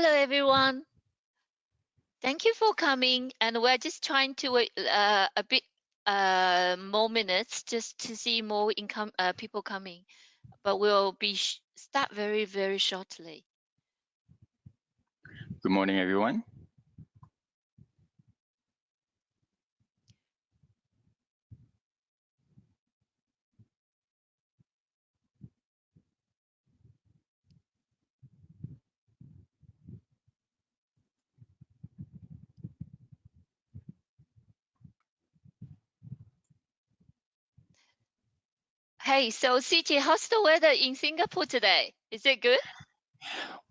Hello, everyone. Thank you for coming. And we're just trying to wait a bit more minutes just to see more people coming. But we'll be start very, very shortly. Good morning, everyone. Hey, so CJ, how's the weather in Singapore today? Is it good?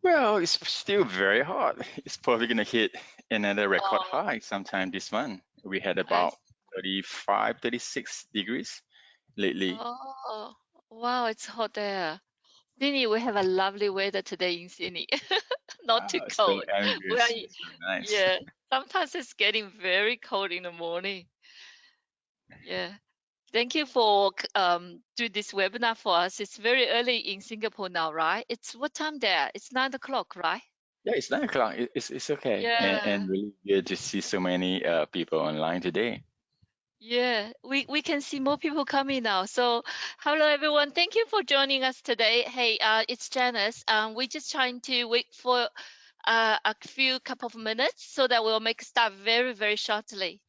Well, it's still very hot. It's probably going to hit another record Oh, high sometime this month. We had I, about 35, 36 degrees lately. oh, wow, it's hot there. Sydney, we have a lovely weather today in Sydney. Not too So cold. We are, envious, so nice. yeah, sometimes it's getting very cold in the morning. Yeah. Thank you for do this webinar for us. It's very early in Singapore now, right? It's what time there? It's 9 o'clock, right? Yeah, it's 9 o'clock. It's okay. Yeah. And really good to see so many people online today. Yeah. We can see more people coming now. So hello everyone. Thank you for joining us today. Hey, it's Janice. We're just trying to wait for a few couple of minutes so that we'll make a start very, very shortly.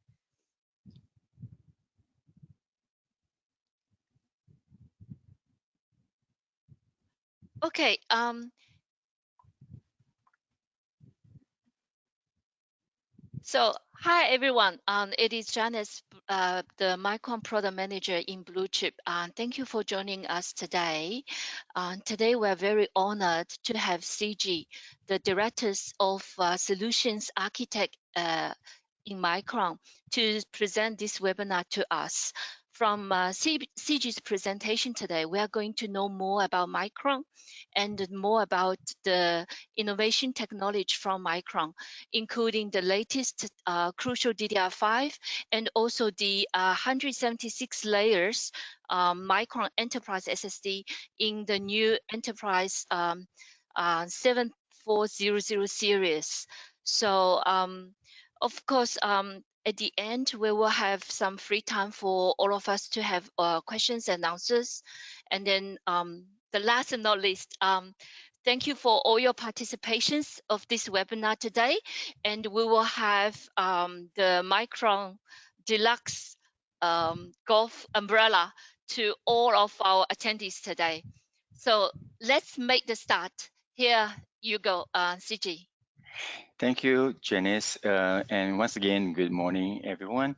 Okay. So, hi everyone. It is Janice, the Micron Product Manager in Blue Chip. Thank you for joining us today. Today, we're very honored to have CG, the Directors of Solutions Architect in Micron, to present this webinar to us. From CG's presentation today, we are going to know more about Micron and more about the innovation technology from Micron, including the latest crucial DDR5 and also the 176 layers Micron Enterprise SSD in the new Enterprise 7400 series. So, of course, at the end, we will have some free time for all of us to have questions and answers. And then the last and not least, thank you for all your participations of this webinar today. And we will have the Micron Deluxe Golf Umbrella to all of our attendees today. So let's make the start. Here you go, CG. Thank you, Janice. And once again, good morning, everyone.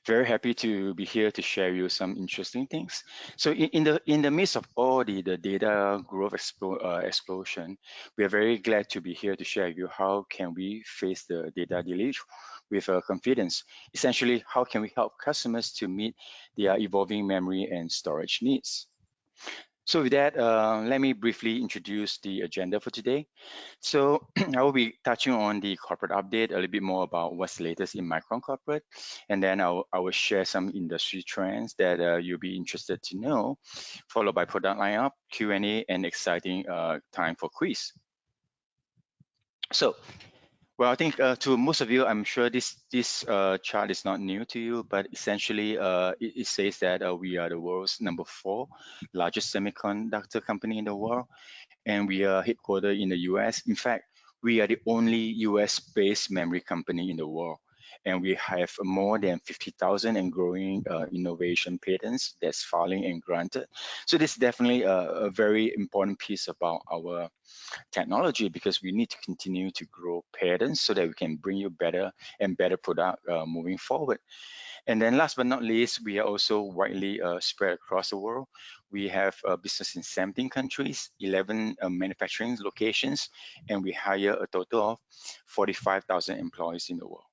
Very happy to be here to share you some interesting things. So in the midst of all the data growth explosion, we are very glad to be here to share with you how can we face the data deluge with confidence. Essentially, how can we help customers to meet their evolving memory and storage needs? So with that, let me briefly introduce the agenda for today. So I will be touching on the corporate update, a little bit more about what's latest in Micron corporate, and then I will share some industry trends that you'll be interested to know, followed by product lineup, Q&A, and exciting time for quiz. So, well, I think to most of you, I'm sure this chart is not new to you, but essentially it says that we are the world's #4 largest semiconductor company in the world, and we are headquartered in the US. In fact, we are the only US-based memory company in the world, and we have more than 50,000 and growing innovation patents that's filing and granted. So this is definitely a very important piece about our technology because we need to continue to grow patents so that we can bring you better and better product moving forward. And then last but not least, we are also widely spread across the world. We have a business in 17 countries, 11 manufacturing locations, and we hire a total of 45,000 employees in the world.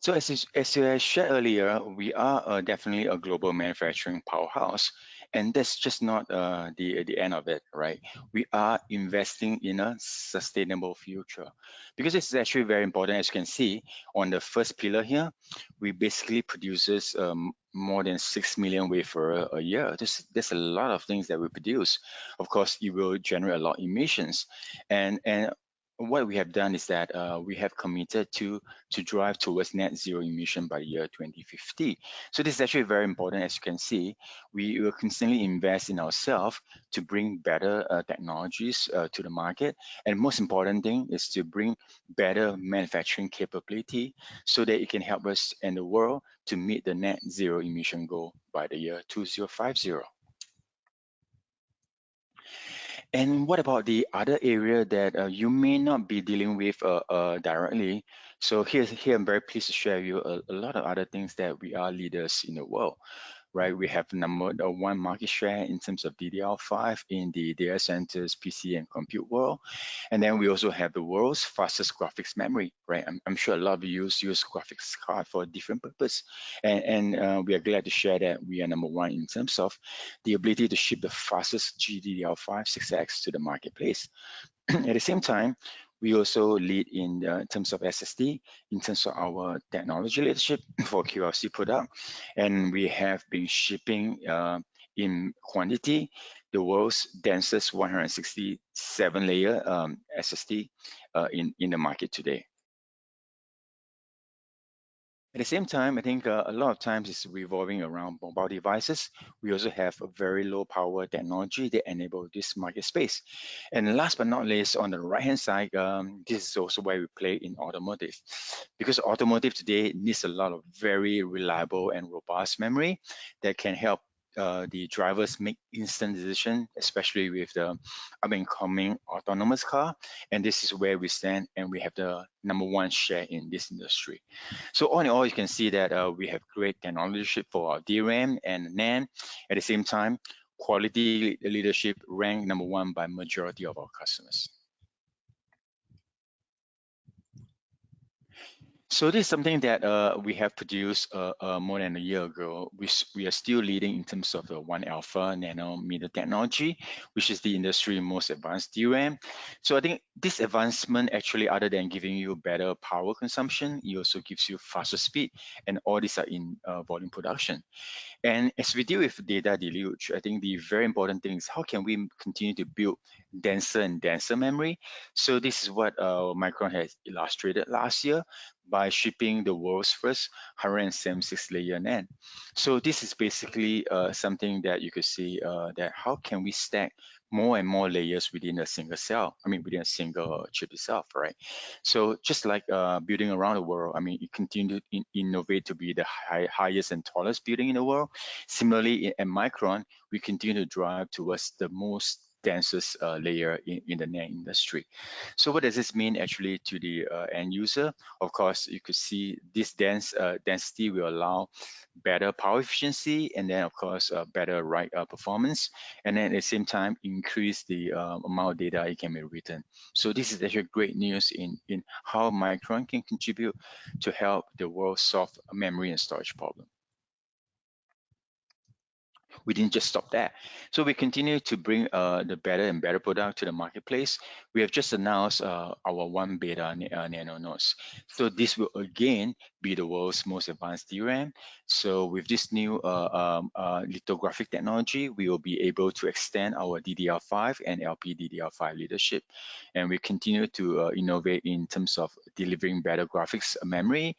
So as I shared earlier, we are definitely a global manufacturing powerhouse, And that's just not the end of it, right? We are investing in a sustainable future because it's actually very important. As you can see on the first pillar here, we basically produces more than 6 million wafer a year. There's a lot of things that we produce. Of course, it will generate a lot of emissions, and what we have done is that we have committed to drive towards net zero emission by the year 2050. So this is actually very important. As you can see, we will constantly invest in ourselves to bring better technologies to the market. And most important thing is to bring better manufacturing capability so that it can help us and the world to meet the net zero emission goal by the year 2050. And what about the other area that you may not be dealing with directly? So here I'm very pleased to share with you a lot of other things that we are leaders in the world, right? We have number one market share in terms of DDR5 in the data centers, PC, and compute world. And then we also have the world's fastest graphics memory, right? I'm sure a lot of you use graphics card for a different purpose. And we are glad to share that we are number one in terms of the ability to ship the fastest GDDR5 6X to the marketplace. At the same time, we also lead in terms of SSD, in terms of our technology leadership for QLC product, and we have been shipping in quantity the world's densest 167 layer SSD in the market today. At the same time, I think a lot of times it's revolving around mobile devices. We also have a very low power technology that enable this market space. And last but not least, on the right-hand side, this is also where we play in automotive. Because automotive today needs a lot of very reliable and robust memory that can help the drivers make instant decision, especially with the up and coming autonomous car. And this is where we stand, and we have the number one share in this industry. So all in all, you can see that we have great technology leadership for our DRAM and NAND. At the same time, quality leadership ranked number one by majority of our customers. So this is something that we have produced more than a year ago. We are still leading in terms of the 1 alpha nanometer technology, which is the industry most advanced DRAM. So I think this advancement actually, other than giving you better power consumption, it also gives you faster speed, and all these are in volume production. And as we deal with data deluge, I think the very important thing is how can we continue to build denser and denser memory? So this is what Micron has illustrated last year by shipping the world's first 176 layer NAND. So this is basically something that you could see that how can we stack more and more layers within a single cell, within a single chip itself, right? So just like building around the world, you continue to innovate to be the highest and tallest building in the world. Similarly, at Micron, we continue to drive towards the most densest layer in the NAND industry. So what does this mean actually to the end user? Of course, you could see this density will allow better power efficiency, and then of course better write performance, and then at the same time increase the amount of data it can be written. So this is actually great news in how Micron can contribute to help the world solve a memory and storage problem. We didn't just stop there. So we continue to bring the better and better product to the marketplace. We have just announced our 1 beta nano nodes. So this will again be the world's most advanced DRAM. So with this new lithographic technology, we will be able to extend our DDR5 and LPDDR5 leadership. And we continue to innovate in terms of delivering better graphics memory,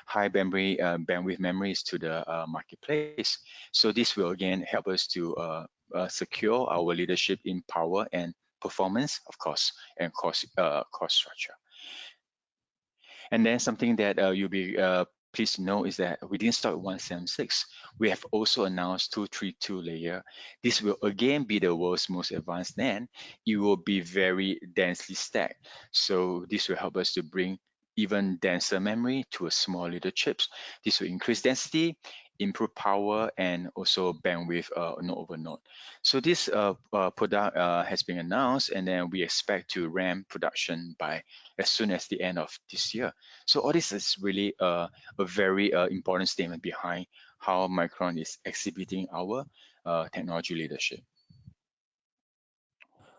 high memory bandwidth memories to the marketplace. So this will again help us to secure our leadership in power and performance, of course, and cost structure. And then something that you'll be pleased to know is that we didn't start with 176. We have also announced 232 layer. This will again be the world's most advanced NAND. It will be very densely stacked. So this will help us to bring even denser memory to a small little chips. This will increase density, improve power, and also bandwidth node over node. So this product has been announced, and then we expect to ramp production by as soon as the end of this year. So all this is really a very important statement behind how Micron is exhibiting our technology leadership.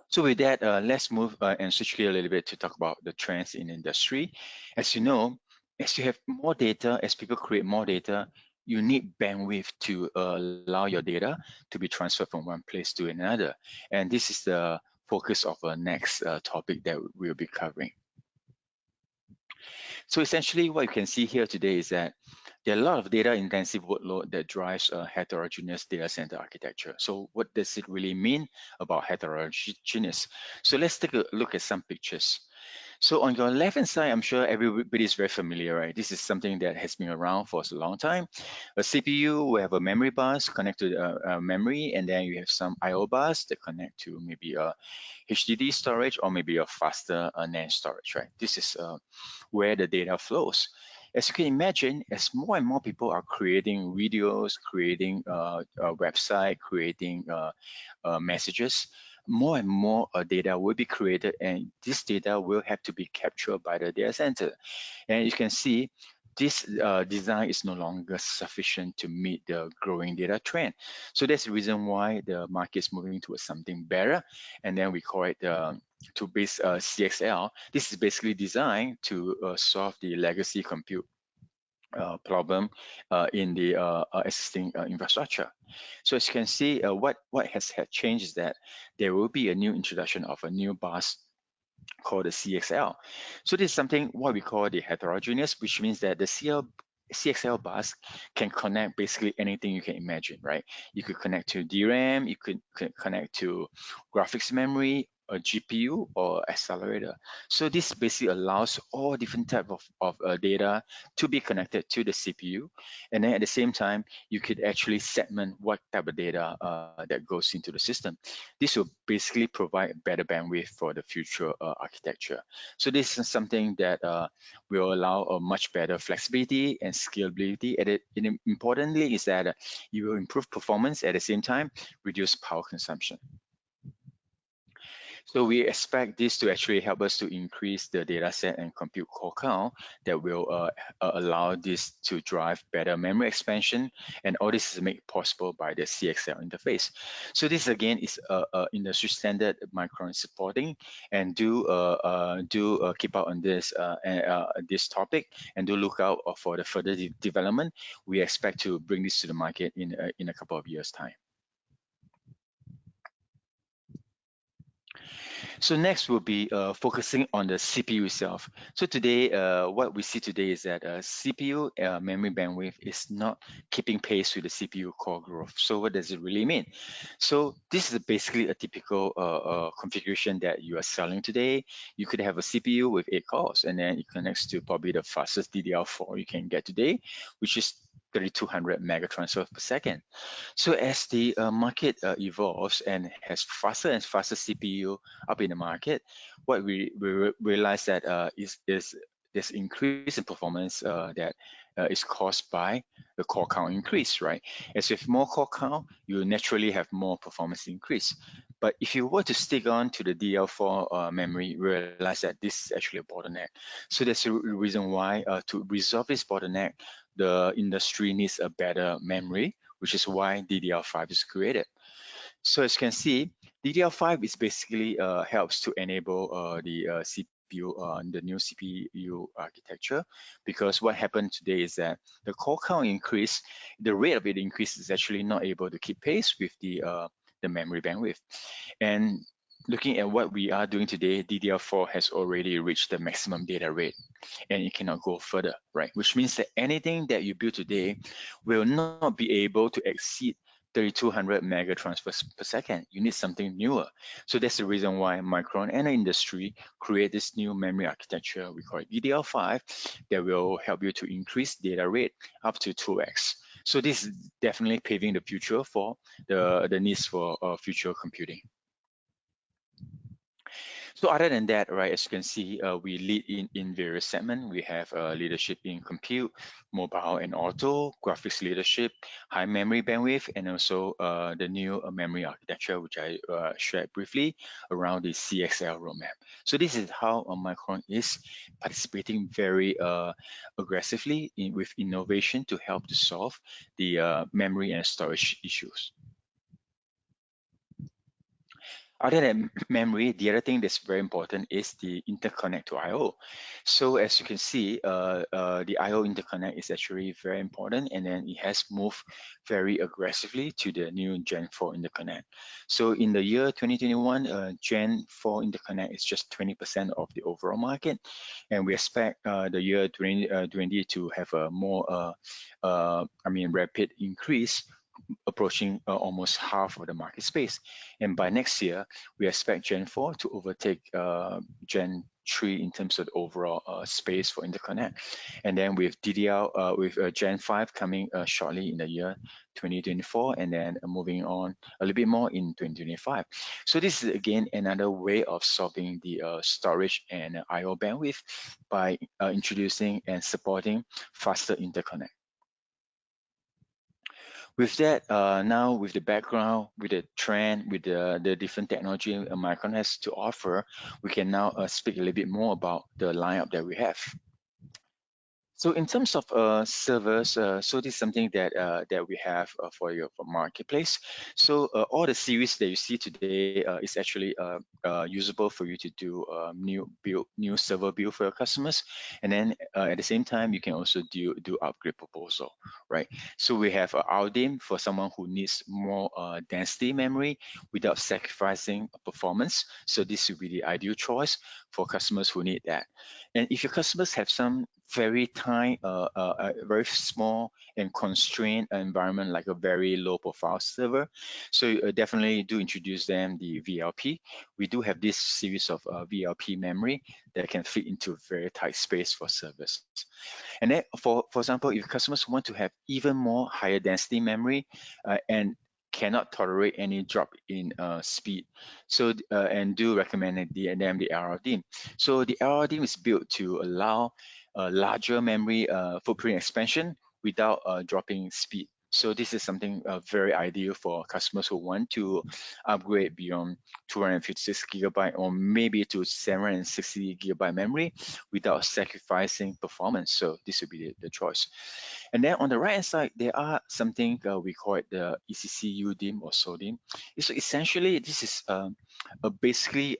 So with that, let's move and switch gear a little bit to talk about the trends in industry. As you know, as you have more data, as people create more data, you need bandwidth to allow your data to be transferred from one place to another. And this is the focus of our next topic that we'll be covering. So essentially what you can see here today is that there are a lot of data intensive workload that drives a heterogeneous data center architecture. So what does it really mean about heterogeneous? So let's take a look at some pictures. So on your left hand side, I'm sure everybody is very familiar, right? This is something that has been around for a long time. A CPU will have a memory bus connected to memory, and then you have some I/O bus that connect to maybe a HDD storage or maybe a faster NAND storage, right? This is where the data flows. As you can imagine, as more and more people are creating videos, creating a website, creating messages, more and more data will be created, and this data will have to be captured by the data center. And you can see this design is no longer sufficient to meet the growing data trend. So that's the reason why the market is moving towards something better. And then we call it to base CXL. This is basically designed to solve the legacy compute problem in the existing infrastructure. So as you can see, what has had changed is that there will be a new introduction of a new bus called the CXL. So this is something what we call the heterogeneous, which means that the CXL bus can connect basically anything you can imagine, right? You could connect to DRAM, you could connect to graphics memory, a GPU or accelerator. So this basically allows all different type of data to be connected to the CPU. And then at the same time, you could actually segment what type of data that goes into the system. This will basically provide better bandwidth for the future architecture. So this is something that will allow a much better flexibility and scalability. And importantly is that you will improve performance at the same time, reduce power consumption. So we expect this to actually help us to increase the data set and compute core count that will allow this to drive better memory expansion. And all this is made possible by the CXL interface. So this again is a industry standard Micron is supporting, and do keep out on this topic, and do look out for the further development. We expect to bring this to the market in a couple of years' time. So next we'll be focusing on the CPU itself. So today, what we see today is that CPU memory bandwidth is not keeping pace with the CPU core growth. So what does it really mean? So this is basically a typical configuration that you are selling today. You could have a CPU with 8 cores, and then it connects to probably the fastest DDR4 you can get today, which is 3200 mega transfers per second. So as the market evolves and has faster and faster CPU up in the market, what we realize that is this increase in performance that is caused by the core count increase, right? As with more core count, you naturally have more performance increase. But if you were to stick on to the DL4 memory, you realize that this is actually a bottleneck. So that's the reason why to resolve this bottleneck, the industry needs a better memory, which is why DDR5 is created. So as you can see, DDR5 is basically helps to enable the CPU, the new CPU architecture, because what happened today is that the core count increase, the rate of it increase is actually not able to keep pace with the memory bandwidth. And looking at what we are doing today, DDR4 has already reached the maximum data rate, and it cannot go further, right? Which means that anything that you build today will not be able to exceed 3200 mega transfers per second. You need something newer. So that's the reason why Micron and the industry create this new memory architecture, we call it DDR5, that will help you to increase data rate up to 2x. So this is definitely paving the future for the needs for future computing. So other than that, right, as you can see, we lead in various segments. We have leadership in compute, mobile and auto, graphics leadership, high memory bandwidth, and also the new memory architecture, which I shared briefly around the CXL roadmap. So this is how Micron is participating very aggressively with innovation to help to solve the memory and storage issues. Other than memory, the other thing that's very important is the interconnect to I/O. So as you can see, the I/O interconnect is actually very important, and then it has moved very aggressively to the new Gen 4 interconnect. So in the year 2021, Gen 4 interconnect is just 20% of the overall market, and we expect the year 2020 to have a more, rapid increase, approaching almost half of the market space. And by next year, we expect Gen 4 to overtake Gen 3 in terms of the overall space for interconnect. And then with DDR, with Gen 5 coming shortly in the year 2024, and then moving on a little bit more in 2025. So this is again another way of solving the storage and I/O bandwidth by introducing and supporting faster interconnect. With that, now with the background, with the trend, with the different technology Micron has to offer, we can now speak a little bit more about the lineup that we have. So in terms of servers, so this is something that we have for your for marketplace. So all the series that you see today is actually usable for you to do new server build for your customers, and then at the same time you can also do upgrade proposal, right? So we have RDIMM for someone who needs more density memory without sacrificing performance. So this would be the ideal choice for customers who need that. And if your customers have some very tiny, very small and constrained environment, like a very low profile server, so definitely do introduce them the VLP. We do have this series of VLP memory that can fit into very tight space for servers. And then for example, if customers want to have even more higher density memory and cannot tolerate any drop in speed, so and do recommend them the LRDIMM. So the LRDIMM is built to allow larger memory footprint expansion without dropping speed. So this is something very ideal for customers who want to upgrade beyond 256 gigabyte or maybe to 760 gigabyte memory without sacrificing performance. So this would be the choice. And then on the right hand side, there are something we call it the ECC UDIMM or SODIMM. So essentially, this is basically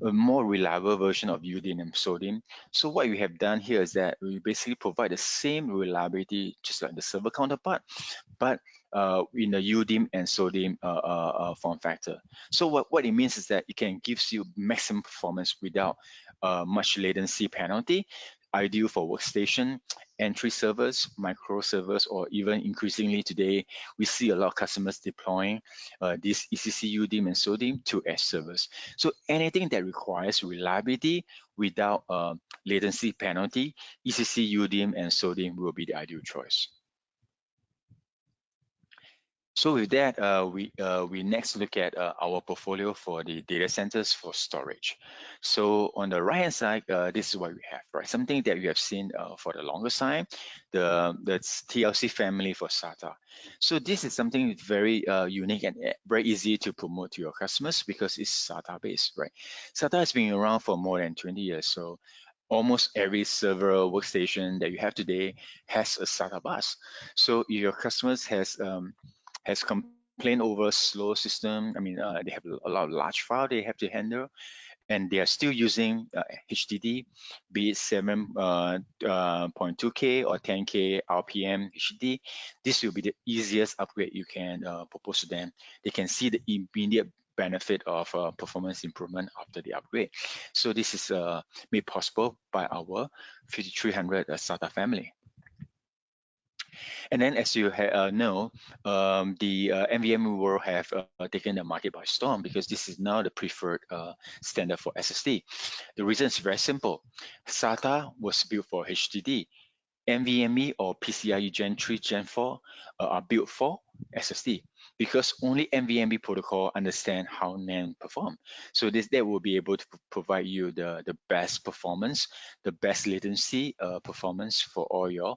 a more reliable version of UDIMM and SODIMM. So what we have done here is that we basically provide the same reliability just like the server counterpart, but in the UDIMM and SODIMM form factor. So what it means is that it can gives you maximum performance without much latency penalty, ideal for workstation, entry servers, micro servers, or even increasingly today, we see a lot of customers deploying this ECC UDIMM and SODIMM to edge servers. So anything that requires reliability without latency penalty, ECC UDIMM and SODIMM will be the ideal choice. So with that, we next look at our portfolio for the data centers for storage. So on the right hand side, this is what we have, right? Something that you have seen for the longest time, the TLC family for SATA. So this is something very unique and very easy to promote to your customers because it's SATA based, right? SATA has been around for more than 20 years, so almost every server workstation that you have today has a SATA bus. So if your customers has complained over slow system. I mean, they have a lot of large file they have to handle, and they are still using HDD, be it 7.2K or 10K RPM HDD. This will be the easiest upgrade you can propose to them. They can see the immediate benefit of performance improvement after the upgrade. So this is made possible by our 5300 SATA family. And then, as you know, the NVMe world have taken the market by storm because this is now the preferred standard for SSD. The reason is very simple. SATA was built for HDD. NVMe or PCIe Gen 3, Gen 4 are built for SSD because only NVMe protocol understand how NAND perform. So this that will be able to provide you the best performance, the best latency performance for all your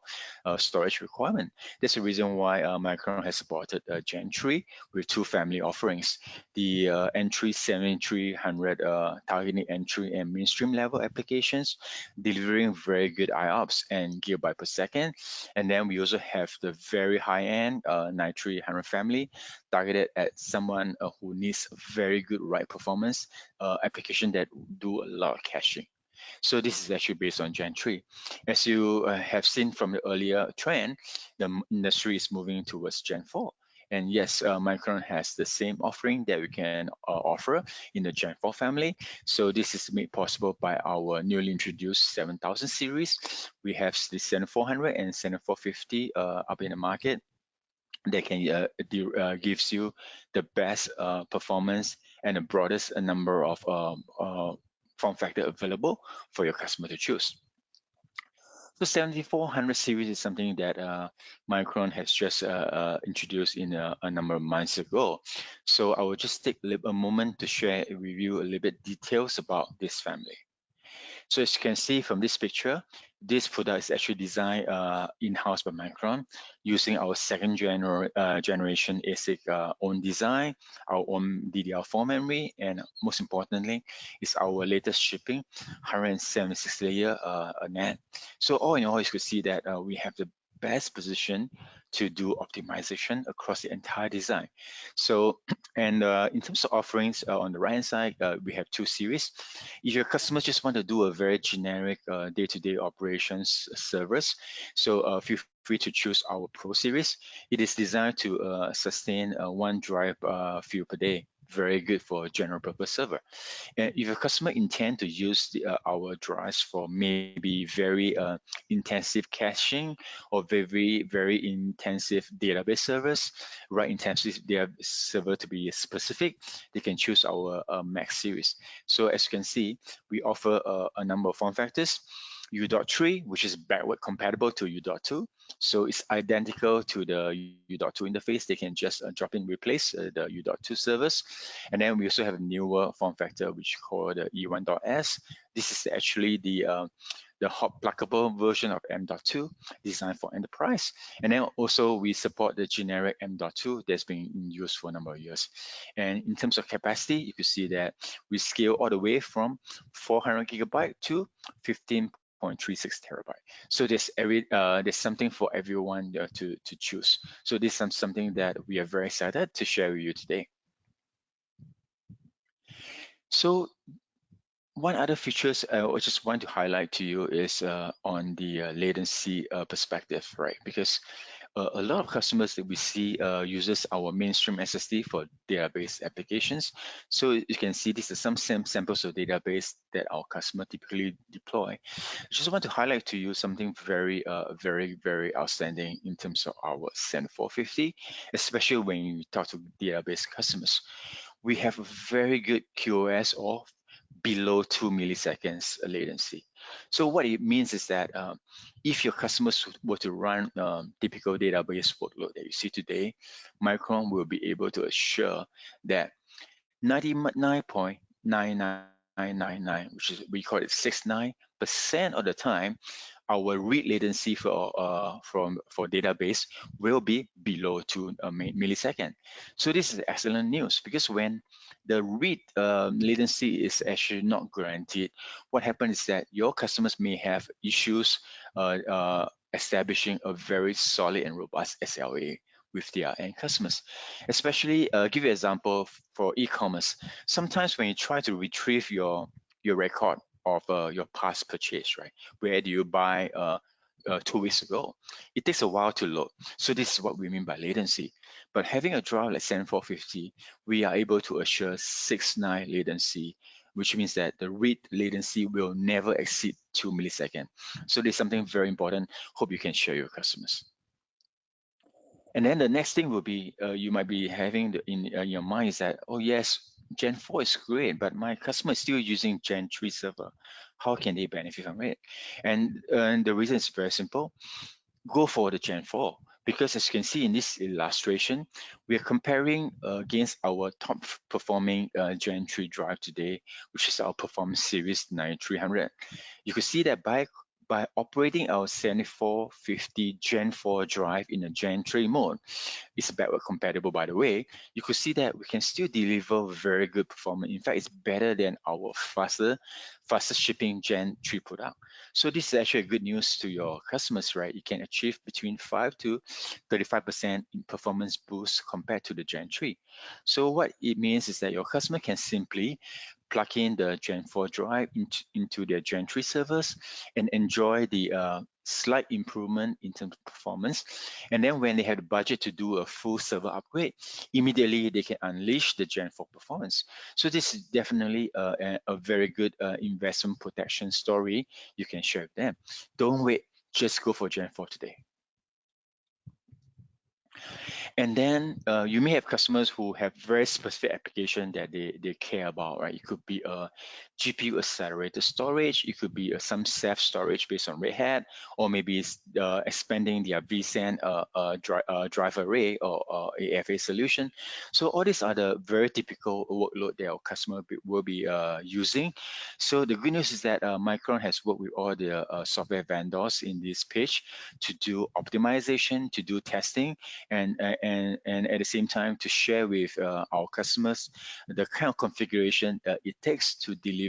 storage requirement. That's the reason why Micron has supported Gen 3 with two family offerings. The entry 7300 targeting entry and mainstream level applications, delivering very good IOPS and gigabyte per second. And then we also have the very high end 9300 family, targeted at someone who needs very good write performance, application that do a lot of caching. So this is actually based on Gen 3. As you have seen from the earlier trend, the industry is moving towards Gen 4. And yes, Micron has the same offering that we can offer in the Gen 4 family. So this is made possible by our newly introduced 7000 series. We have the 7400 and 7450 up in the market that can gives you the best performance and the broadest number of form factor available for your customer to choose. So 7400 series is something that Micron has just introduced in a number of months ago. So I will just take a moment to share with you a little bit details about this family. So as you can see from this picture, this product is actually designed in-house by Micron using our generation ASIC own design, our own DDR4 memory, and most importantly, is our latest shipping 176 layer NAND. So all in all, you could see that we have the best position to do optimization across the entire design. So, and in terms of offerings on the right hand side, we have two series. If your customers just want to do a very generic day-to-day operations servers, so feel free to choose our Pro series. It is designed to sustain one drive fill per day. Very good for general purpose server. And if your customer intend to use our drives for maybe very intensive caching or very intensive database servers, right intensive data server to be specific, they can choose our Max series. So as you can see, we offer a number of form factors. U.3, which is backward compatible to U.2. So it's identical to the U.2 interface. They can just drop in, replace the U.2 servers. And then we also have a newer form factor, which called the E1.S. This is actually the hot pluggable version of M.2 designed for enterprise. And then also we support the generic M.2 that's been in use for a number of years. And in terms of capacity, you can see that we scale all the way from 400 gigabyte to 15.36 terabyte. So there's something for everyone to choose. So this is something that we are very excited to share with you today. So one other features I just want to highlight to you is on the latency perspective, right? Because a lot of customers that we see uses our mainstream SSD for database applications. So you can see this is some samples of database that our customer typically deploy. I just want to highlight to you something very outstanding in terms of our 7450, especially when you talk to database customers. We have a very good QoS or below 2 milliseconds latency. So what it means is that if your customers were to run typical database workload that you see today, Micron will be able to assure that 99.9999, which is we call it 69% of the time, our read latency for database will be below 2 millisecond. So this is excellent news because when the read latency is actually not guaranteed, what happens is that your customers may have issues establishing a very solid and robust SLA with their end customers. Especially, give you an example for e-commerce. Sometimes when you try to retrieve your record of your past purchase, right? Where do you buy 2 weeks ago? It takes a while to load. So this is what we mean by latency. But having a drive like 7450, we are able to assure 6.9 latency, which means that the read latency will never exceed 2 milliseconds. So this is something very important. Hope you can share your customers. And then the next thing will be you might be having in your mind is that, oh yes, Gen 4 is great, but my customer is still using Gen 3 server. How can they benefit from it? And the reason is very simple. Go for the Gen 4 because as you can see in this illustration, we are comparing against our top performing Gen 3 drive today, which is our Performance Series 9300. You can see that by operating our 7450 Gen 4 drive in a Gen 3 mode, it's backward compatible, by the way. You could see that we can still deliver very good performance. In fact, it's better than our faster shipping Gen 3 product. So this is actually good news to your customers, right? You can achieve between 5 to 35% in performance boost compared to the Gen 3. So what it means is that your customer can simply plug in the Gen 4 drive into their Gen 3 servers and enjoy the slight improvement in terms of performance. And then when they have the budget to do a full server upgrade, immediately they can unleash the Gen 4 performance. So this is definitely a very good investment protection story you can share with them. Don't wait, just go for Gen 4 today. And then you may have customers who have very specific application that they care about, right? It could be a GPU accelerated storage, it could be some self storage based on Red Hat, or maybe it's expanding their vSAN drive array or AFA solution. So all these are the very typical workload that our customer will be using. So the good news is that Micron has worked with all the software vendors in this page to do optimization, to do testing, and at the same time to share with our customers the kind of configuration it takes to deliver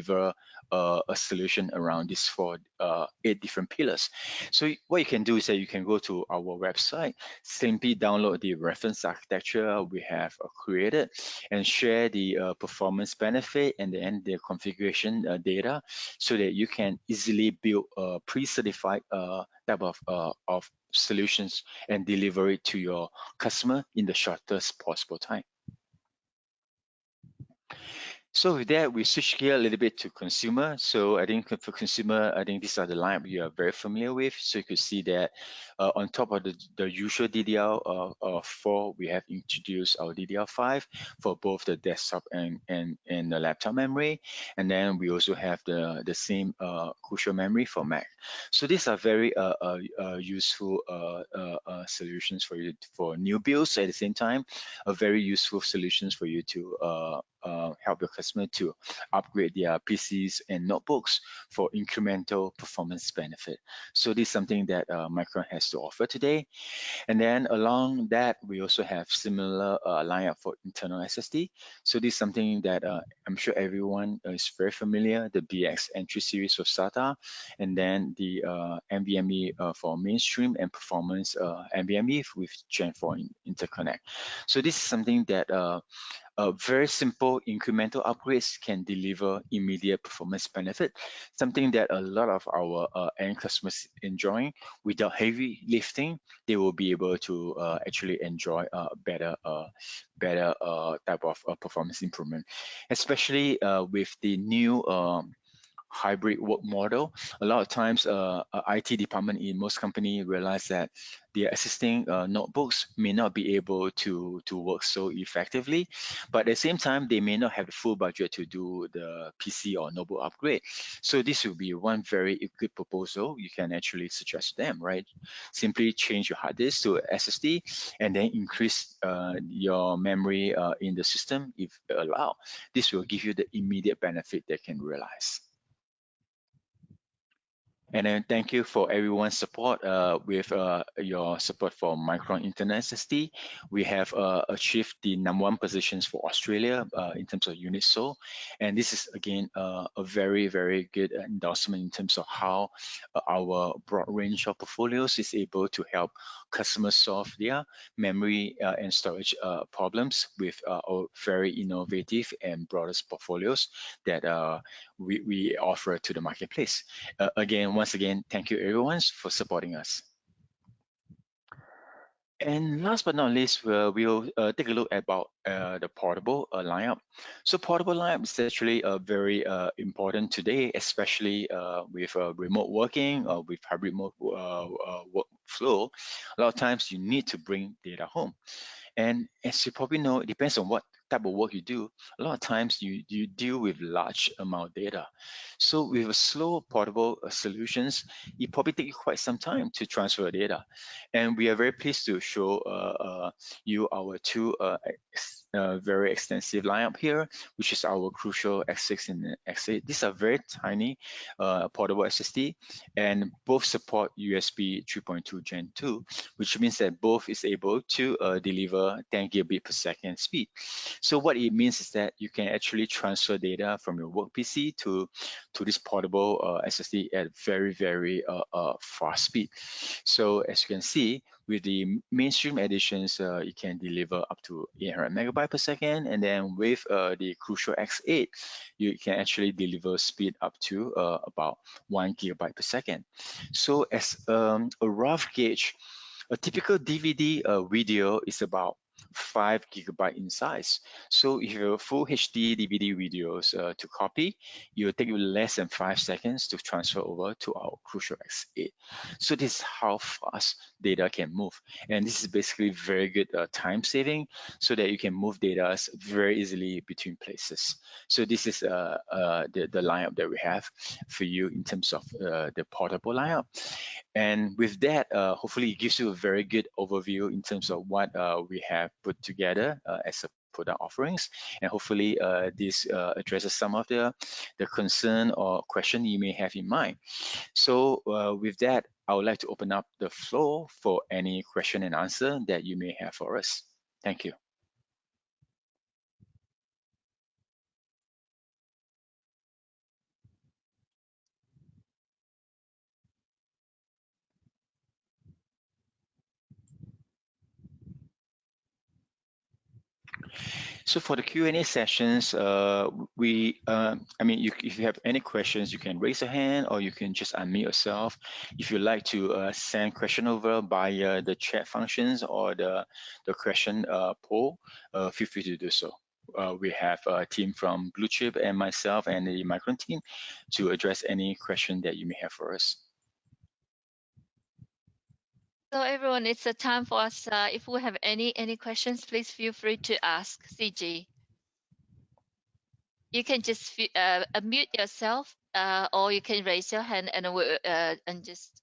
a solution around these 8 different pillars. So what you can do is that you can go to our website, simply download the reference architecture we have created and share the performance benefit and then the configuration data so that you can easily build a pre-certified type of solutions and deliver it to your customer in the shortest possible time. So with that, we switch gear a little bit to consumer. So I think for consumer, I think these are the lineup you are very familiar with. So you could see that on top of the usual DDR4, we have introduced our DDR5 for both the desktop and the laptop memory. And then we also have the same crucial memory for Mac. So these are very useful solutions for you for new builds. At the same time, a very useful solutions for you to help your customer to upgrade their PCs and notebooks for incremental performance benefit. So this is something that Micron has to offer today. And then along that, we also have similar lineup for internal SSD. So this is something that I'm sure everyone is very familiar, the BX entry series of SATA, and then the NVMe for mainstream and performance NVMe with Gen 4 interconnect. So this is something that very simple incremental upgrades can deliver immediate performance benefit, something that a lot of our end customers enjoying without heavy lifting. They will be able to actually enjoy a better type of performance improvement, especially with the new hybrid work model. A lot of times, IT department in most company realize that their existing notebooks may not be able to work so effectively, but at the same time, they may not have the full budget to do the PC or notebook upgrade. So this will be one very good proposal you can actually suggest to them, right? Simply change your hard disk to SSD and then increase your memory in the system if allowed. This will give you the immediate benefit they can realize. And then thank you for everyone's support with your support for Micron Internet SSD. We have achieved the #1 positions for Australia in terms of units sold. And this is again a very, very good endorsement in terms of how our broad range of portfolios is able to help customers solve their memory and storage problems with our very innovative and broadest portfolios that we offer to the marketplace. Once again, thank you everyone for supporting us. And last but not least, we'll take a look about the portable lineup. So portable lineup is actually very important today, especially with remote working or with hybrid mode workflow. A lot of times you need to bring data home. And as you probably know, it depends on what type of work you do, a lot of times you deal with large amount of data. So with a slow portable solutions, it probably take you quite some time to transfer data. And we are very pleased to show you our two very extensive lineup here, which is our Crucial X6 and X8. These are very tiny portable SSD, and both support USB 3.2 Gen 2, which means that both is able to deliver 10 gigabit per second speed. So what it means is that you can actually transfer data from your work PC to this portable SSD at very fast speed. So as you can see, with the mainstream editions, it can deliver up to 800 megabyte per second, and then with the Crucial X8, you can actually deliver speed up to about 1 gigabyte per second. So as a rough gauge, a typical DVD video is about 5 gigabyte in size. So if you have full HD DVD videos to copy, it will take you less than 5 seconds to transfer over to our Crucial X8. So this is how fast data can move. And this is basically very good time saving so that you can move data very easily between places. So this is the lineup that we have for you in terms of the portable lineup. And with that, hopefully it gives you a very good overview in terms of what we have put together as a product offerings. And hopefully this addresses some of the concern or question you may have in mind. So with that, I would like to open up the floor for any question and answer that you may have for us. Thank you. So for the Q&A sessions, I mean, if you have any questions, you can raise a hand or you can just unmute yourself. If you'd like to send question over by the chat functions or the question poll, feel free to do so. We have a team from Blue Chip and myself and the Micron team to address any question that you may have for us. So everyone, it's a time for us. If we have any questions, please feel free to ask CG. You can just unmute yourself, or you can raise your hand and just.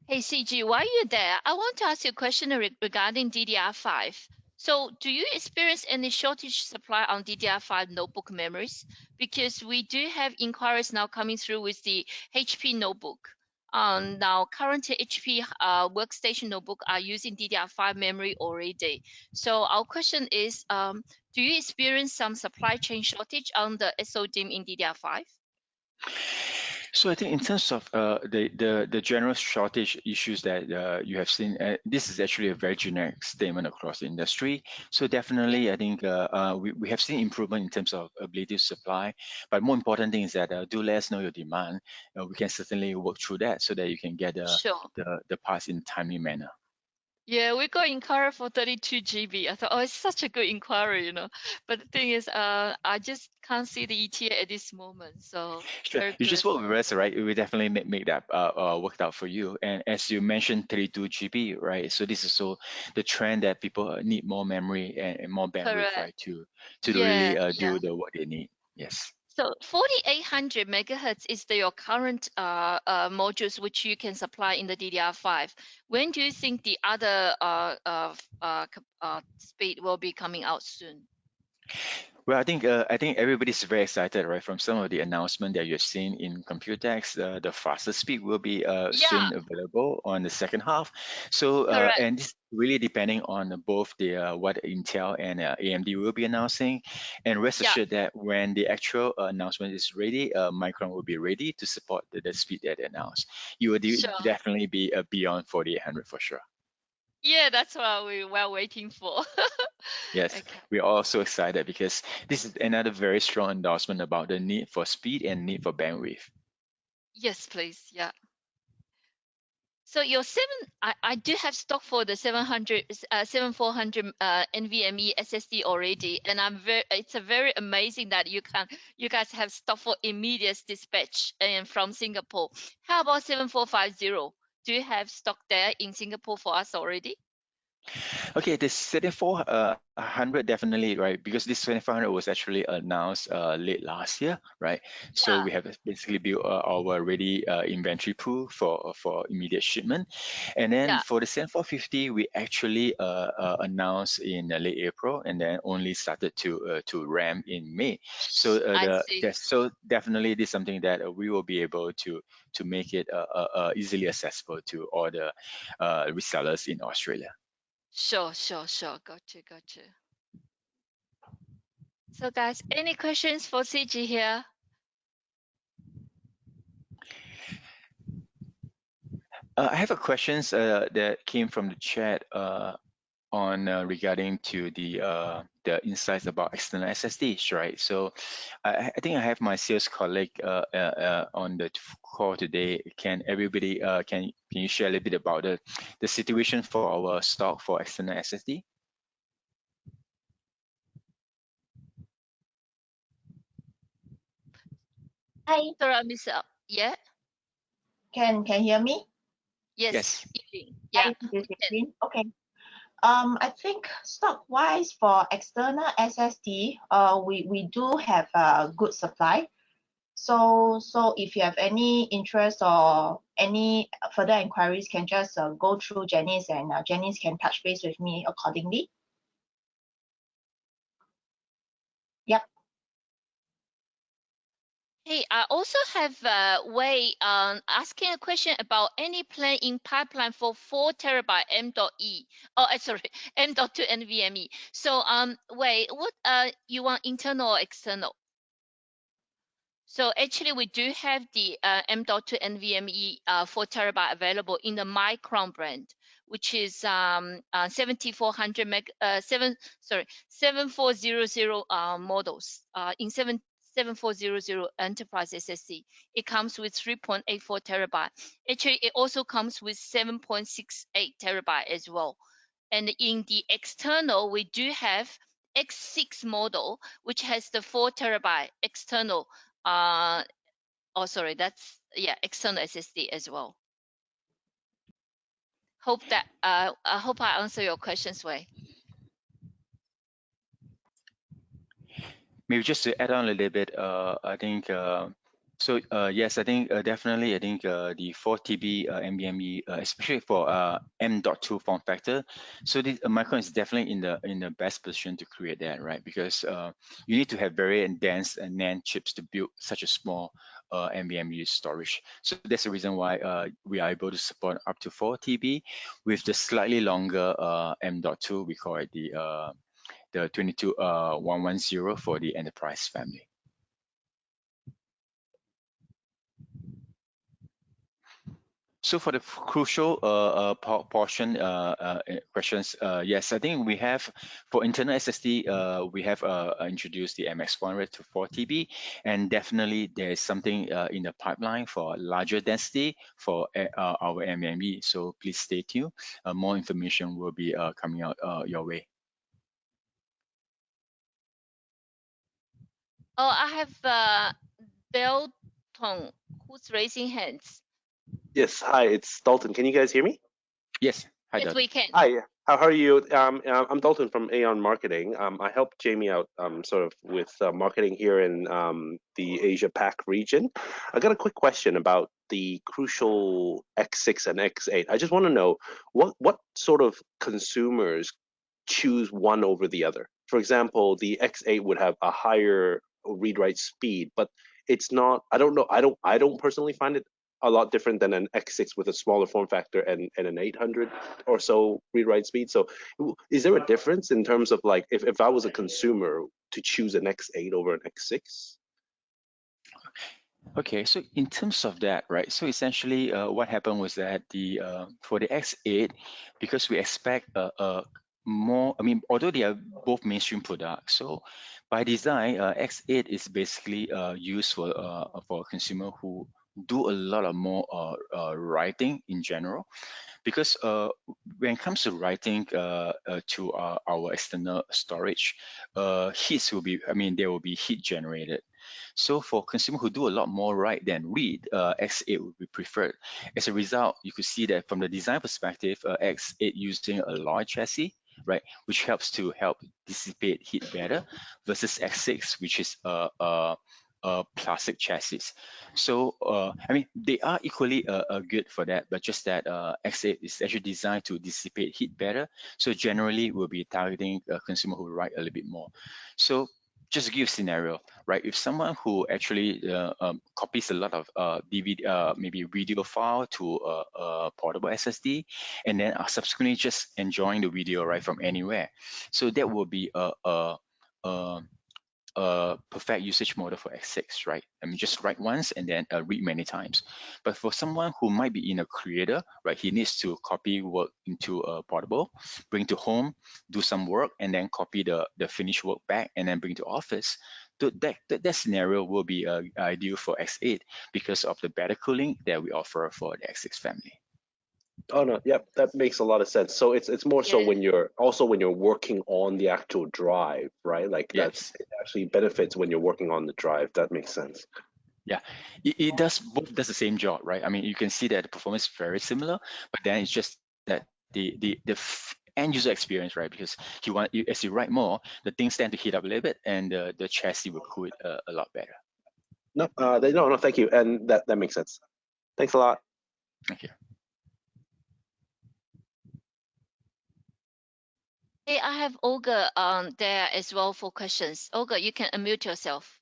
Hey CG, while you're there, I want to ask you a question regarding DDR5. So, do you experience any shortage supply on DDR5 notebook memories? Because we do have inquiries now coming through with the HP notebook. Now, currently HP workstation notebook are using DDR5 memory already. So, our question is, do you experience some supply chain shortage on the SODIMM in DDR5? So I think in terms of the general shortage issues that you have seen, this is actually a very generic statement across the industry. So Yeah, definitely, I think we have seen improvement in terms of ability to supply. But more important thing is that do let us know your demand. We can certainly work through that so that you can get sure. the parts in a timely manner. Yeah, we got inquiry for 32 GB. I thought, oh, it's such a good inquiry. But the thing is, I just can't see the ETA at this moment. So Sure. very You good. just work with us, right? We definitely make that worked out for you. And as you mentioned, 32 GB, right? So this is so the trend that people need more memory and more bandwidth, Correct. right? To Yeah, really yeah. do the what they need. Yes. So 4800 megahertz is your current modules which you can supply in the DDR5. When do you think the other speed will be coming out soon? Well, I think everybody's very excited, right? From some of the announcement that you've seen in Computex, the fastest speed will be Yeah, soon available on the second half. So correct. and this really depending on both the what Intel and AMD will be announcing. And rest Yeah, assured that when the actual announcement is ready, Micron will be ready to support the speed that they announced. You will sure. definitely be beyond 4800 for sure. Yeah, that's what we were waiting for. Yes, Okay. we're all so excited because this is another very strong endorsement about the need for speed and need for bandwidth. Yes, please. Yeah. So your I do have stock for the 7400 NVMe SSD already, and it's a very amazing that you guys have stock for immediate dispatch and from Singapore. How about 7450? do you have stock there in Singapore for us already? Okay, this 7400 definitely, right? Because this 2400 was actually announced late last year, right? So Yeah, we have basically built our ready inventory pool for immediate shipment. And then yeah. for the 7450, we actually announced in late April, and then only started to ramp in May. So I see. so definitely this is something that we will be able to make it easily accessible to all the resellers in Australia. Sure, sure, sure. Got you, got you. So guys, any questions for CG here? I have a questions that came from the chat on regarding to the insights about external SSDs, right? So I think I have my sales colleague on the call today. Can everybody can you share a little bit about the situation for our stock for external SSD? Hi, Sorry, Miss. Yeah. can hear me? Yes. Yes. Evening. Yeah. Hi, this We is can. Lynn. Okay. I think stock-wise for external SSD, we do have a good supply. So if you have any interest or any further inquiries, can just go through Janice, and Janice can touch base with me accordingly. Yep. Hey, I also have Wei asking a question about any plan in pipeline for 4 terabyte M.E. Oh, sorry, M.2 NVMe. So Wei, what you want, internal or external? So actually, we do have the M.2 NVMe 4 terabyte available in the Micron brand, which is 7400 meg 7400 models in 7400 enterprise SSD. It comes with 3.84 terabyte. Actually, it also comes with 7.68 terabyte as well. And in the external, we do have X6 model, which has the 4 terabyte external. Oh, sorry, that's, yeah, external SSD as well. Hope that I hope I answer your questions, Wei. Maybe just to add on a little bit, I think yes, I think definitely I think the 4 TB NVMe, especially for M.2 form factor, so this Micron is definitely in the best position to create that, right? Because you need to have very dense NAND chips to build such a small NVMe storage. So that's the reason why we are able to support up to 4 TB with the slightly longer M.2. We call it the 22110 for the enterprise family. So for the crucial portion questions, yes, I think we have for internal SSD, we have introduced the MX100 to 4 TB, and definitely there is something in the pipeline for larger density for our NVMe. So please stay tuned. More information will be coming out your way. Oh, I have Belton who's raising hands. Yes, hi, it's Dalton. Can you guys hear me? Yes, hi Yes, Dalton. we can. Hi, how are you? I'm Dalton from Aeon Marketing. I help Jamie out sort of with marketing here in the Asia Pac region. I got a quick question about the crucial X6 and X8. I just want to know what sort of consumers choose one over the other. For example, the X8 would have a higher read-write speed, but it's not. I don't know. I don't personally find it a lot different than an X6 with a smaller form factor and an 800 or so read-write speed. So is there a difference in terms of like if I was a consumer to choose an X8 over an X6? Okay, so in terms of that, right? So essentially, what happened was that the for the X8, because we expect more. I mean, although they are both mainstream products, so by design, X8 is basically used for a consumer who do a lot of more writing in general. Because when it comes to writing to our external storage, heats will be. I mean, there will be heat generated. So for consumers who do a lot more write than read, X8 would be preferred. As a result, you could see that from the design perspective, X8 using a large chassis, right, which helps to dissipate heat better, versus X6, which is a plastic chassis. So I mean, they are equally good for that, but just that X8 is actually designed to dissipate heat better. So generally, we'll be targeting a consumer who write a little bit more. So just to give you a scenario, right? If someone who actually copies a lot of DVD, maybe video file to a portable SSD, and then are subsequently just enjoying the video right from anywhere, so that will be a perfect usage model for X6, right? I mean, just write once and then read many times. But for someone who might be in a creator, right, he needs to copy work into a portable, bring to home, do some work, and then copy the finished work back and then bring to office. So that scenario will be ideal for X8 because of the better cooling that we offer for the X6 family. Oh no, yep, that makes a lot of sense. So it's more so Yeah. when you're working on the actual drive, right? Like Yes. it actually benefits when you're working on the drive. That makes sense. Yeah, it does the same job, right? I mean, you can see that the performance is very similar, but then it's just that the end user experience, right? Because as you write more, the things tend to heat up a little bit, and the chassis will cool it a lot better. No, no, thank you, and that makes sense. Thanks a lot. Thank you. Hey, I have Olga there as well for questions. Olga, you can unmute yourself.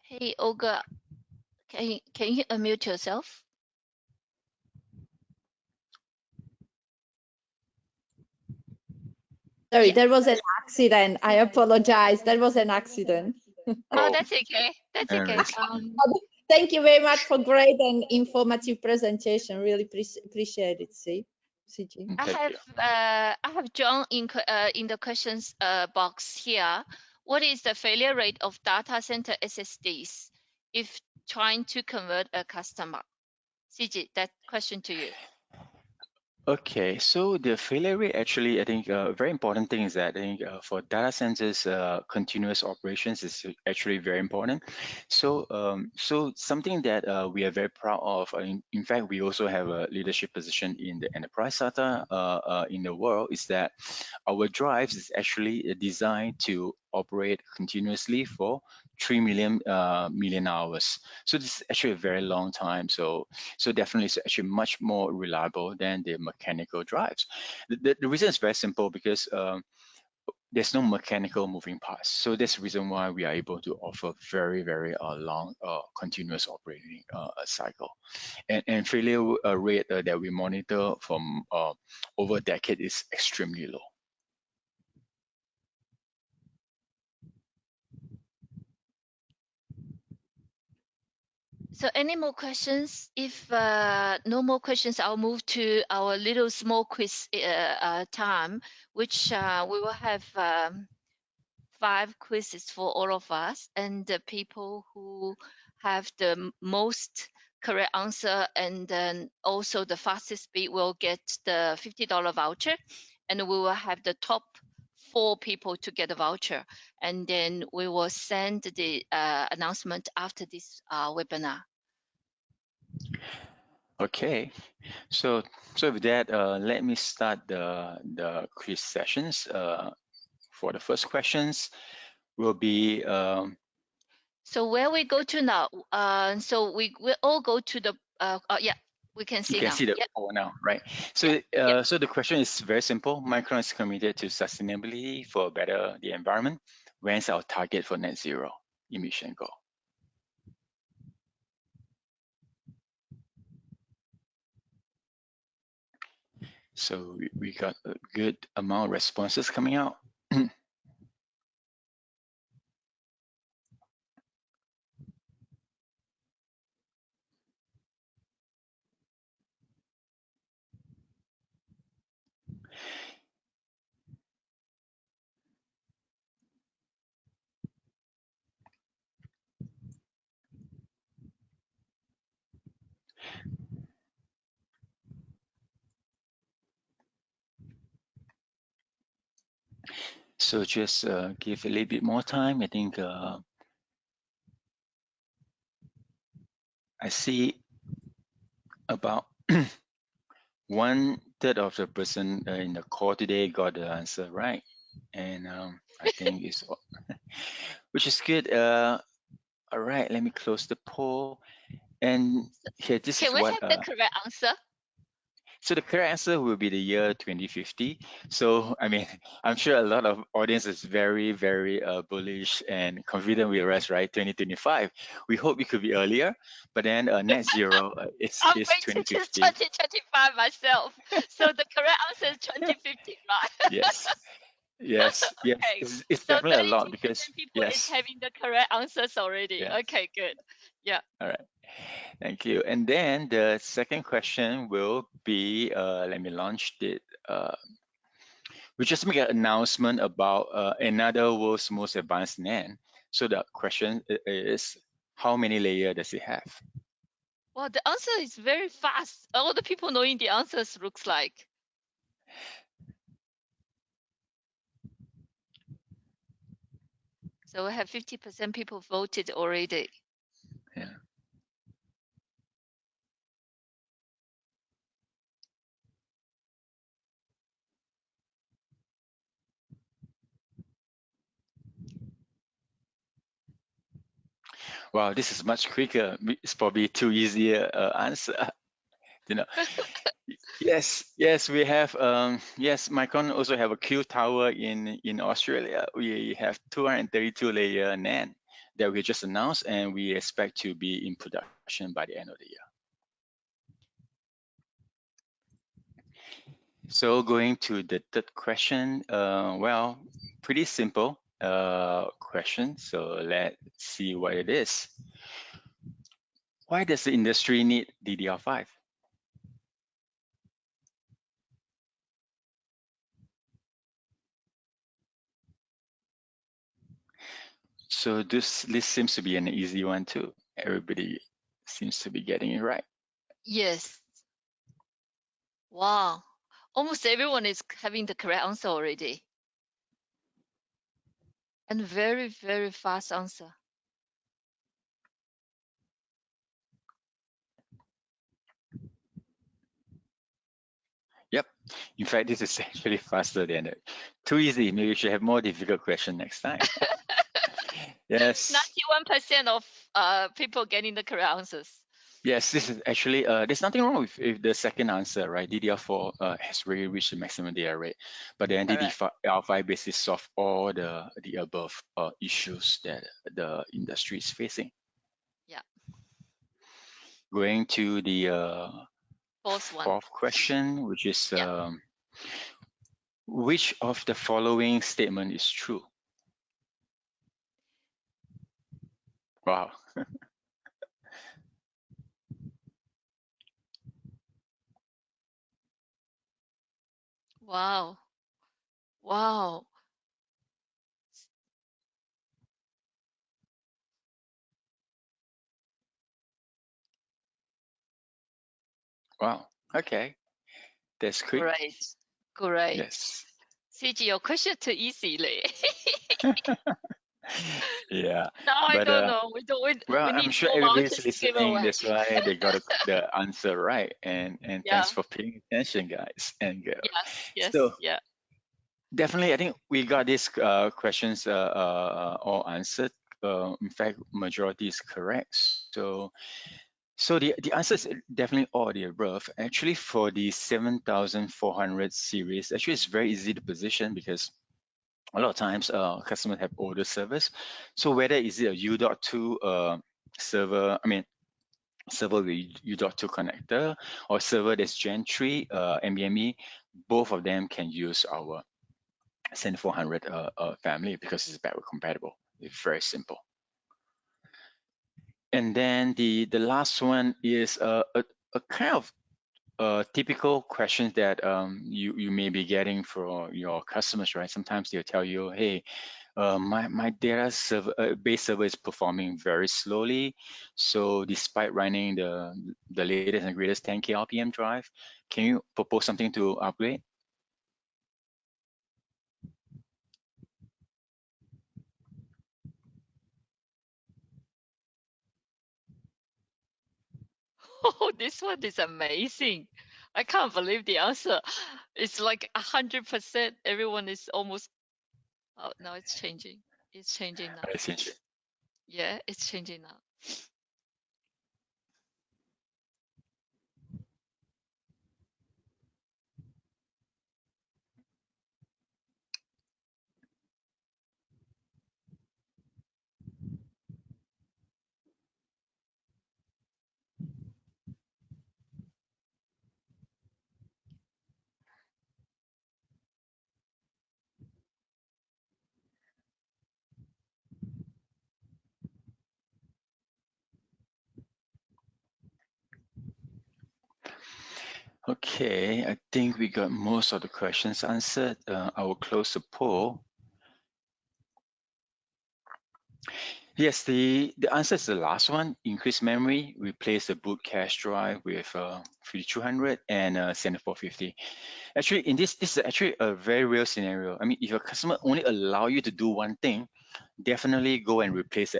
Hey, Olga, can you unmute yourself? Sorry, Yeah. there was an accident. I apologize. There was an accident. Oh, that's okay. That's okay. Anyways. Thank you very much for great and informative presentation. Really appreciate it, CG. Thank you. I have John in the questions box here. What is the failure rate of data center SSDs if trying to convert a customer? CG, that question to you. Okay, so the failure rate actually, I think a very important thing is that I think for data centers, continuous operations is actually very important. So, so something that we are very proud of. In fact, we also have a leadership position in the enterprise SATA in the world. Is that our drives is actually designed to operate continuously for 3 million hours. So this is actually a very long time. So definitely it's actually much more reliable than the mechanical drives. The reason is very simple because there's no mechanical moving parts. So that's the reason why we are able to offer very, very long continuous operating cycle. And failure rate that we monitor from over a decade is extremely low. So any more questions? If no more questions, I'll move to our little small quiz time, which we will have 5 quizzes for all of us, and the people who have the most correct answer and then also the fastest speed will get the $50 voucher, and we will have the top 4 people to get a voucher, and then we will send the announcement after this webinar. Okay, so with that, let me start the quiz sessions. For the first questions, will be So where we go to now? So we will all go to the yeah, we can see you can now. see the Yep. poll now, right? So so the question is very simple. Micron is committed to sustainability for better the environment. When's our target for net zero emission goal? So we got a good amount of responses coming out. So just give a little bit more time. I think I see about 1/3 of the person in the call today got the answer right, and I think it's which is good. All right, let me close the poll, and here this is Can we what. have the correct answer? So the correct answer will be the year 2050. So I mean, I'm sure a lot of audience is very, very bullish and confident with us, right? 2025. We hope we could be earlier, but then net zero I'm is going to choose 2050. 2025 myself. So the correct answer is 2050, right? Yes, yes, yes. Okay. It's So definitely a lot 32% because people is yes, having the correct answers already. yeah. Okay, good. Yeah. All right. Thank you. And then the second question will be, let me launch it. We just make an announcement about another world's most advanced NAND. So the question is, how many layer does it have? Well, the answer is very fast. All the people knowing the answers looks like. So we have 50% people voted already. Yeah. Wow, this is much quicker. It's probably too easy answer. You know. Yes, yes, we have. Yes, Micron also have a Q tower in Australia. We have 232 layer NAND that we just announced, and we expect to be in production by the end of the year. So going to the third question, well, pretty simple question. So let's see what it is. Why does the industry need DDR5? So this seems to be an easy one too. Everybody seems to be getting it right. Yes. Wow. Almost everyone is having the correct answer already. And very, very fast answer. Yep. In fact, this is actually faster than it. Too easy. Maybe we should have more difficult question next time. Yes. 91% of people getting the correct answers. Yes, this is actually, there's nothing wrong with the second answer, right? DDR4 has really reached the maximum data rate, but then Correct. DDR5 basically solve all the above issues that the industry is facing. Yeah. Going to the Fourth question, which is, Yeah. which of the following statement is true? Wow. Wow. Wow. Wow. Okay. That's quick. Great. Great. Yes. CG, your question too easy. Yeah. No, I But don't know. We don't. well, We I'm need sure more everybody's vouchers to give listening. away. That's why they got the answer right. And Yeah. thanks for paying attention, guys and girls. Yes. Yes. So Yeah. definitely, I think we got these questions all answered. In fact, majority is correct. So the answer is definitely all the above. Actually, for the 7400 series, actually it's very easy to position because a lot of times customers have older servers. So whether is it a U.2 server, I mean server with U.2 connector or server that's Gen 3 NVMe, both of them can use our 7400 family because it's backward compatible. It's very simple. And then the last one is a kind of typical questions that you may be getting for your customers, right? Sometimes they'll tell you, hey, my data server base server is performing very slowly. So despite running the latest and greatest 10K RPM drive, can you propose something to upgrade? Oh, this one is amazing. I can't believe the answer. It's like 100%. Everyone is almost. Oh, now it's changing. It's changing now. I see. Yeah, it's changing now. Okay, I think we got most of the questions answered. I will close the poll. Yes, the answer is the last one. Increase memory, replace the boot cache drive with 5200 and 7450. Actually, this is actually a very real scenario. I mean, if your customer only allow you to do one thing, definitely go and replace the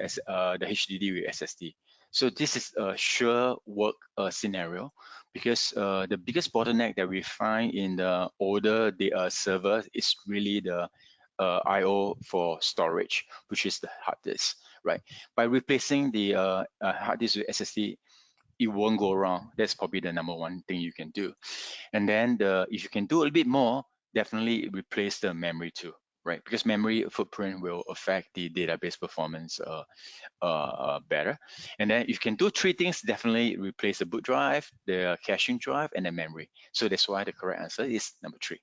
HDD with SSD. So this is a sure work scenario because the biggest bottleneck that we find in the older server is really the I/O for storage, which is the hard disk, right? By replacing the hard disk with SSD, it won't go wrong. That's probably the number one thing you can do. And then if you can do a little bit more, definitely replace the memory too, right? Because memory footprint will affect the database performance better. And then if you can do three things, definitely replace the boot drive, the caching drive, and the memory. So that's why the correct answer is number 3.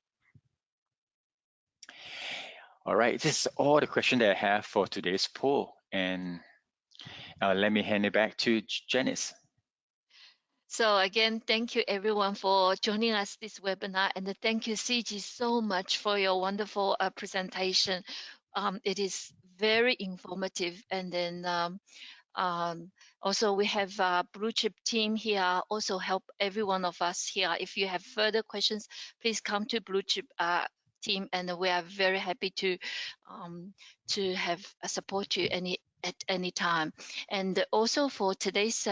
All right, this is all the question that I have for today's poll. And let me hand it back to Janice. So again, thank you everyone for joining us this webinar, and thank you CG so much for your wonderful presentation. It is very informative, and then also we have a blue chip team here also help every one of us here. If you have further questions, please come to blue chip team, and we are very happy to have support you at any time. And also for today's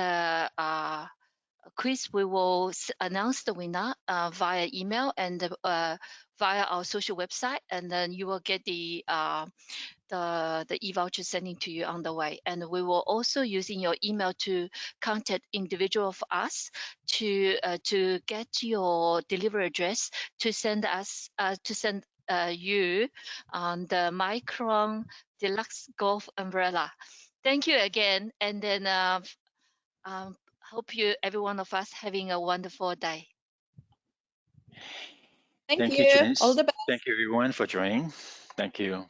quiz, we will announce the winner via email and via our social website, and then you will get the e-voucher sending to you on the way. And we will also using your email to contact individual of us to get your delivery address to send us you on the Micron Deluxe Golf umbrella. Thank you again, and then hope every one of us having a wonderful day. Thank you, you. Janice. All the best. Thank you, everyone, for joining. Thank you.